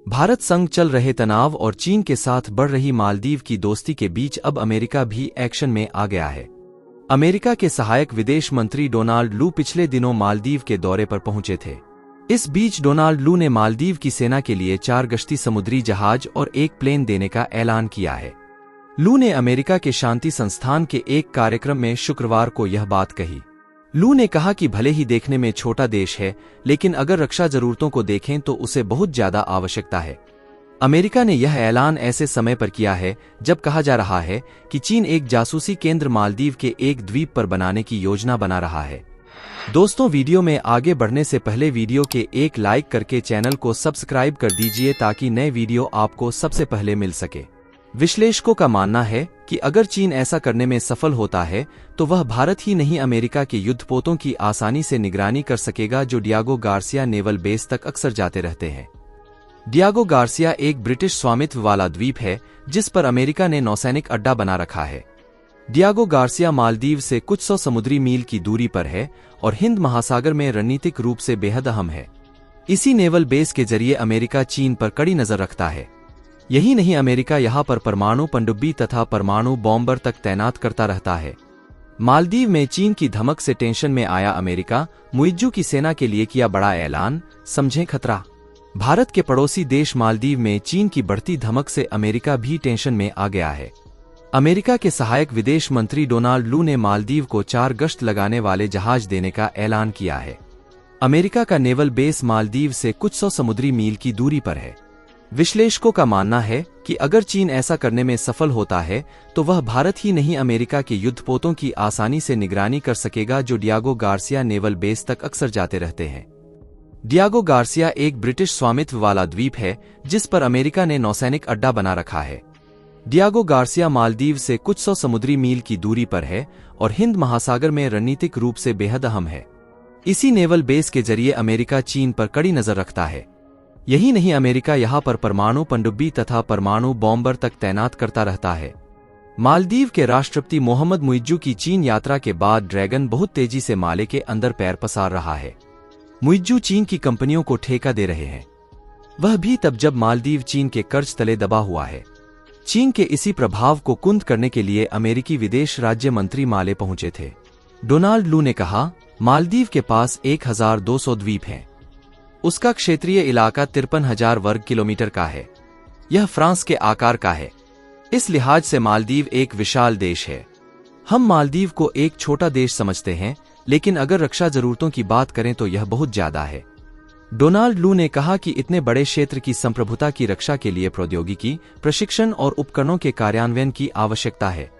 भारत संग चल रहे तनाव और चीन के साथ बढ़ रही मालदीव की दोस्ती के बीच अब अमेरिका भी एक्शन में आ गया है। अमेरिका के सहायक विदेश मंत्री डोनाल्ड लू पिछले दिनों मालदीव के दौरे पर पहुंचे थे। इस बीच डोनाल्ड लू ने मालदीव की सेना के लिए 4 गश्ती समुद्री जहाज और एक प्लेन देने का ऐलान किया है। लू ने अमेरिका के शांति संस्थान के एक कार्यक्रम में शुक्रवार को यह बात कही। लू ने कहा कि भले ही देखने में छोटा देश है, लेकिन अगर रक्षा जरूरतों को देखें तो उसे बहुत ज्यादा आवश्यकता है। अमेरिका ने यह ऐलान ऐसे समय पर किया है जब कहा जा रहा है कि चीन एक जासूसी केंद्र मालदीव के एक द्वीप पर बनाने की योजना बना रहा है। दोस्तों, वीडियो में आगे बढ़ने से पहले वीडियो के एक लाइक करके चैनल को सब्सक्राइब कर दीजिए ताकि नए वीडियो आपको सबसे पहले मिल सके। विश्लेषकों का मानना है कि अगर चीन ऐसा करने में सफल होता है तो वह भारत ही नहीं अमेरिका के युद्धपोतों की आसानी से निगरानी कर सकेगा जो डियागो गार्सिया नेवल बेस तक अक्सर जाते रहते हैं। डियागो गार्सिया एक ब्रिटिश स्वामित्व वाला द्वीप है जिस पर अमेरिका ने नौसैनिक अड्डा बना रखा है। डियागो गार्सिया मालदीव से कुछ 100 समुद्री मील की दूरी पर है और हिंद महासागर में रणनीतिक रूप से बेहद अहम है। इसी नेवल बेस के जरिए अमेरिका चीन पर कड़ी नजर रखता है। यही नहीं, अमेरिका यहां पर परमाणु पनडुब्बी तथा परमाणु बॉम्बर तक तैनात करता रहता है। मालदीव में चीन की धमक से टेंशन में आया अमेरिका मुइज्जू की सेना के लिए किया बड़ा ऐलान, समझें खतरा। भारत के पड़ोसी देश मालदीव में चीन की बढ़ती धमक से अमेरिका भी टेंशन में आ गया है। अमेरिका के सहायक विदेश मंत्री डोनाल्ड लू ने मालदीव को 4 गश्त लगाने वाले जहाज देने का ऐलान किया है। अमेरिका का नेवल बेस मालदीव से कुछ 100 समुद्री मील की दूरी पर है। विश्लेषकों का मानना है कि अगर चीन ऐसा करने में सफल होता है तो वह भारत ही नहीं अमेरिका के युद्धपोतों की आसानी से निगरानी कर सकेगा जो डियागो गार्सिया नेवल बेस तक अक्सर जाते रहते हैं। डियागो गार्सिया एक ब्रिटिश स्वामित्व वाला द्वीप है जिस पर अमेरिका ने नौसैनिक अड्डा बना रखा है। डियागो गार्सिया मालदीव से कुछ 100 समुद्री मील की दूरी पर है और हिंद महासागर में रणनीतिक रूप से बेहद अहम है। इसी नेवल बेस के जरिए अमेरिका चीन पर कड़ी नजर रखता है। यही नहीं, अमेरिका यहां पर परमाणु पनडुब्बी तथा परमाणु बॉम्बर तक तैनात करता रहता है। मालदीव के राष्ट्रपति मोहम्मद मुइज्जू की चीन यात्रा के बाद ड्रैगन बहुत तेजी से माले के अंदर पैर पसार रहा है। मुइज्जू चीन की कंपनियों को ठेका दे रहे हैं, वह भी तब जब मालदीव चीन के कर्ज तले दबा हुआ है। चीन के इसी प्रभाव को कुंद करने के लिए अमेरिकी विदेश राज्य मंत्री माले पहुंचे थे। डोनाल्ड लू ने कहा, मालदीव के पास 1200 द्वीप हैं। उसका क्षेत्रीय इलाका 53,000 वर्ग किलोमीटर का है। यह फ्रांस के आकार का है। इस लिहाज से मालदीव एक विशाल देश है। हम मालदीव को एक छोटा देश समझते हैं, लेकिन अगर रक्षा जरूरतों की बात करें तो यह बहुत ज्यादा है। डोनाल्ड लू ने कहा कि इतने बड़े क्षेत्र की संप्रभुता की रक्षा के लिए प्रौद्योगिकी, प्रशिक्षण और उपकरणों के कार्यान्वयन की आवश्यकता है।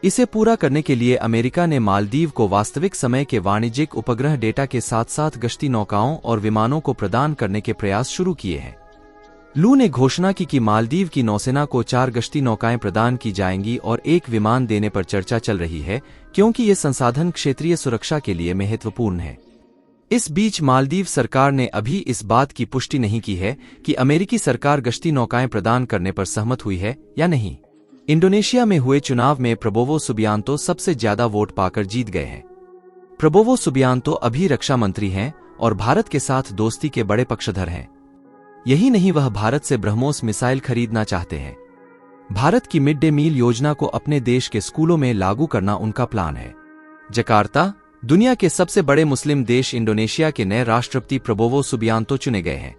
इसे पूरा करने के लिए अमेरिका ने मालदीव को वास्तविक समय के वाणिज्यिक उपग्रह डेटा के साथ साथ गश्ती नौकाओं और विमानों को प्रदान करने के प्रयास शुरू किए हैं। लू ने घोषणा की कि मालदीव की नौसेना को 4 गश्ती नौकाएं प्रदान की जाएंगी और एक विमान देने पर चर्चा चल रही है क्योंकि ये संसाधन क्षेत्रीय सुरक्षा के लिए महत्वपूर्ण है। इस बीच मालदीव सरकार ने अभी इस बात की पुष्टि नहीं की है कि अमेरिकी सरकार गश्ती नौकाएं प्रदान करने पर सहमत हुई है या नहीं। इंडोनेशिया में हुए चुनाव में प्रबोवो सुबियांतो सबसे ज्यादा वोट पाकर जीत गए हैं। प्रबोवो सुबियांतो अभी रक्षा मंत्री हैं और भारत के साथ दोस्ती के बड़े पक्षधर हैं। यही नहीं, वह भारत से ब्रह्मोस मिसाइल खरीदना चाहते हैं। भारत की मिड डे मील योजना को अपने देश के स्कूलों में लागू करना उनका प्लान है। जकार्ता, दुनिया के सबसे बड़े मुस्लिम देश इंडोनेशिया के नए राष्ट्रपति प्रबोवो सुबियांतो चुने गए हैं।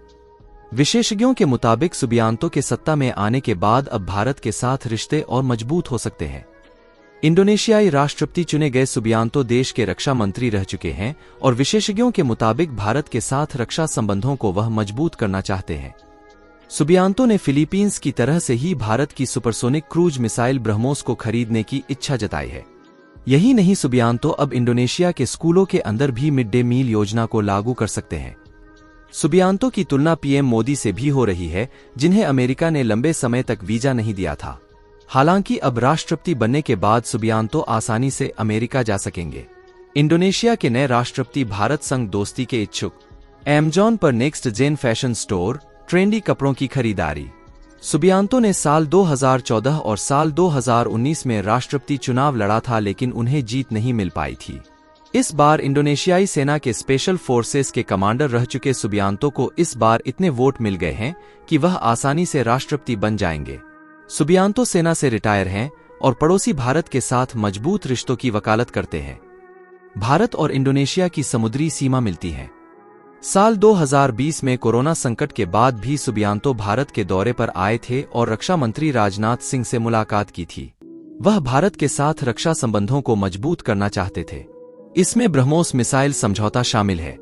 विशेषज्ञों के मुताबिक सुबियांतो के सत्ता में आने के बाद अब भारत के साथ रिश्ते और मजबूत हो सकते हैं। इंडोनेशियाई राष्ट्रपति चुने गए सुबियांतो देश के रक्षा मंत्री रह चुके हैं और विशेषज्ञों के मुताबिक भारत के साथ रक्षा संबंधों को वह मजबूत करना चाहते हैं। सुबियांतो ने फिलीपींस की तरह से ही भारत की सुपरसोनिक क्रूज मिसाइल ब्रह्मोस को खरीदने की इच्छा जताई है। यही नहीं, सुबियांतो अब इंडोनेशिया के स्कूलों के अंदर भी मिड डे मील योजना को लागू कर सकते हैं। सुबियांतो की तुलना पीएम मोदी से भी हो रही है, जिन्हें अमेरिका ने लंबे समय तक वीजा नहीं दिया था। हालांकि अब राष्ट्रपति बनने के बाद सुबियांतो आसानी से अमेरिका जा सकेंगे। इंडोनेशिया के नए राष्ट्रपति भारत संग दोस्ती के इच्छुक। अमेज़न पर next gen fashion store, trendy कपड़ों की खरीदारी। सुबियांतो ने साल 2014 और साल 2019 में राष्ट्रपति चुनाव लड़ा था, लेकिन उन्हें जीत नहीं मिल पाई थी। इस बार इंडोनेशियाई सेना के स्पेशल फोर्सेस के कमांडर रह चुके सुबियांतो को इस बार इतने वोट मिल गए हैं कि वह आसानी से राष्ट्रपति बन जाएंगे। सुबियांतो सेना से रिटायर हैं और पड़ोसी भारत के साथ मजबूत रिश्तों की वकालत करते हैं। भारत और इंडोनेशिया की समुद्री सीमा मिलती है। साल 2020 में कोरोना संकट के बाद भी सुबियांतो भारत के दौरे पर आए थे और रक्षा मंत्री राजनाथ सिंह से मुलाकात की थी। वह भारत के साथ रक्षा संबंधों को मजबूत करना चाहते थे। इसमें ब्रह्मोस मिसाइल समझौता शामिल है।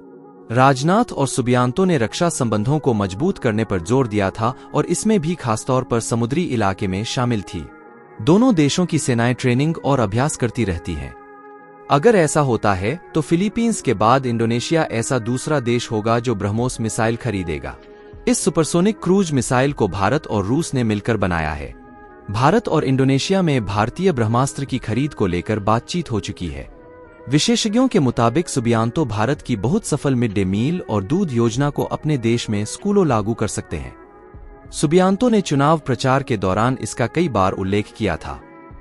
राजनाथ और सुबियांतो ने रक्षा संबंधों को मजबूत करने पर जोर दिया था और इसमें भी खासतौर पर समुद्री इलाके में शामिल थी। दोनों देशों की सेनाएं ट्रेनिंग और अभ्यास करती रहती हैं। अगर ऐसा होता है तो फिलीपींस के बाद इंडोनेशिया ऐसा दूसरा देश होगा जो ब्रह्मोस मिसाइल खरीदेगा। इस सुपरसोनिक क्रूज मिसाइल को भारत और रूस ने मिलकर बनाया है। भारत और इंडोनेशिया में भारतीय ब्रह्मास्त्र की खरीद को लेकर बातचीत हो चुकी है। विशेषज्ञों के मुताबिक सुबियांतो भारत की बहुत सफल मिड डे मील और दूध योजना को अपने देश में स्कूलों लागू कर सकते हैं। सुबियांतो ने चुनाव प्रचार के दौरान इसका कई बार उल्लेख किया था।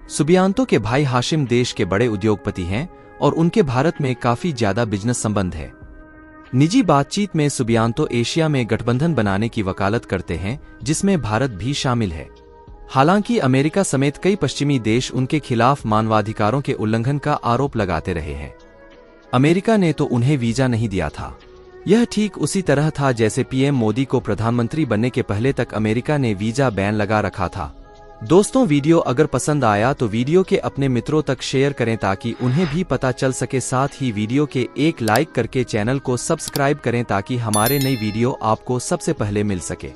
सुबियांतो के भाई हाशिम देश के बड़े उद्योगपति हैं और उनके भारत में काफी ज्यादा बिजनेस संबंध है। निजी बातचीत में सुबियांतो एशिया में गठबंधन बनाने की वकालत करते हैं, जिसमें भारत भी शामिल है। हालांकि अमेरिका समेत कई पश्चिमी देश उनके खिलाफ मानवाधिकारों के उल्लंघन का आरोप लगाते रहे हैं। अमेरिका ने तो उन्हें वीजा नहीं दिया था। यह ठीक उसी तरह था जैसे पीएम मोदी को प्रधानमंत्री बनने के पहले तक अमेरिका ने वीजा बैन लगा रखा था। दोस्तों, वीडियो अगर पसंद आया तो वीडियो के अपने मित्रों तक शेयर करें ताकि उन्हें भी पता चल सके। साथ ही वीडियो के एक लाइक करके चैनल को सब्सक्राइब करें ताकि हमारे नई वीडियो आपको सबसे पहले मिल सके।